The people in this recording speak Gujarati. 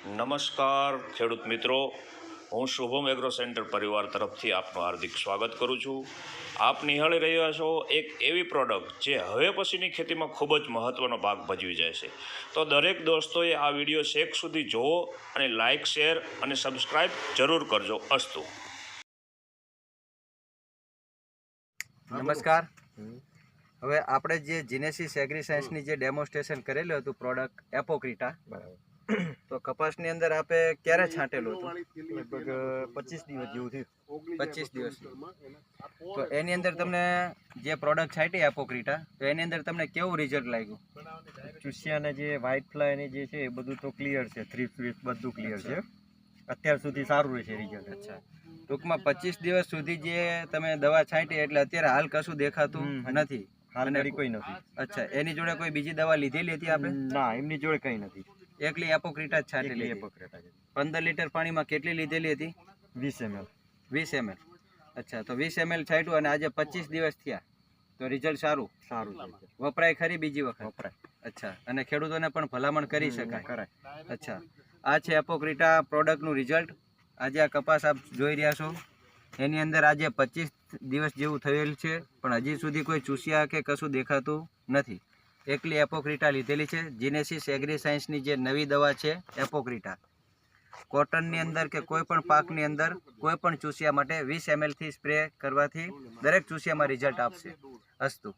નમસ્કાર ખેડૂત મિત્રો, હું શુભમ એગ્રો સેન્ટર પરિવાર તરફથી આપનું હાર્દિક સ્વાગત કરું છું. આપ નિહાળી રહ્યા છો એક એવી પ્રોડક્ટ જે હવે પછીની ખેતીમાં ખૂબ જ મહત્ત્વનો ભાગ ભજવી જાય છે. તો દરેક દોસ્તોએ આ વિડીયો છેક સુધી જોવો અને લાઇક, શેર અને સબસ્ક્રાઈબ જરૂર કરજો. અસ્તુ. નમસ્કાર. હવે આપણે જે જીનેસિસ એગ્રી સાયન્સની જે ડેમોન્સ્ટ્રેશન કરેલું હતું પ્રોડક્ટ એપોક્રિટા, તો કપાસની અંદર આપે ક્યારે છાંટેલું હતું? લગભગ 25 દિવસ જેવું થયું. 25 દિવસ. તો એની અંદર તમને જે પ્રોડક્ટ છાંટી એપોક્રિટા, તો એની અંદર તમને કેવું રિઝલ્ટ લાગ્યું? ચૂસિયાને જે વ્હાઇટ ફ્લાયની જે છે એ બધું તો ક્લિયર છે, 3 ફીટ બધું ક્લિયર છે. અત્યાર સુધી સારું રહે છે રિઝલ્ટ. અચ્છા, ટૂંકમાં 25 દિવસ સુધી જે તમે દવા છાંટી એટલે અત્યારે હાલ કશું દેખાતું નથી? હાલ કોઈ નથી. અચ્છા, એની જોડે કોઈ બીજી દવા લીધેલી હતી આપણે? ના, એમની જોડે કંઈ નથી. એકલી એપોક્રિટા જ છાંટેલી હતી. એપોક્રિટા 15 લીટર પાણીમાં કેટલી લીધેલી હતી? 20 ml. 20 ml. અચ્છા, તો 20 ml છાંટ્યું અને આજે 25 દિવસ થયા, તો રિઝલ્ટ સારું છે. વપરાય ખરી બીજી વખત? વપરાય. અચ્છા, અને ખેડૂતોને પણ ભલામણ કરી શકાય? કરાય. અચ્છા, આ છે એપોક્રિટા પ્રોડક્ટનું રિઝલ્ટ. આજે આ કપાસ આપ જોઈ રહ્યા છો, એની અંદર આજે 25 દિવસ જેવું થયેલ છે, પણ હજી સુધી કોઈ ચૂસિયા કે કશું દેખાતું નથી. એકલી એપોક્રિટા લીધેલી છે. જીનેસિસ એગ્રી સાયન્સની જે નવી દવા છે એપોક્રિટા, કોટનની અંદર કે કોઈ પણ પાકની અંદર કોઈ પણ ચૂસિયા માટે 20 ml થી સ્પ્રે કરવાથી દરેક ચૂસિયામાં રિઝલ્ટ આપશે. અસ્તુ.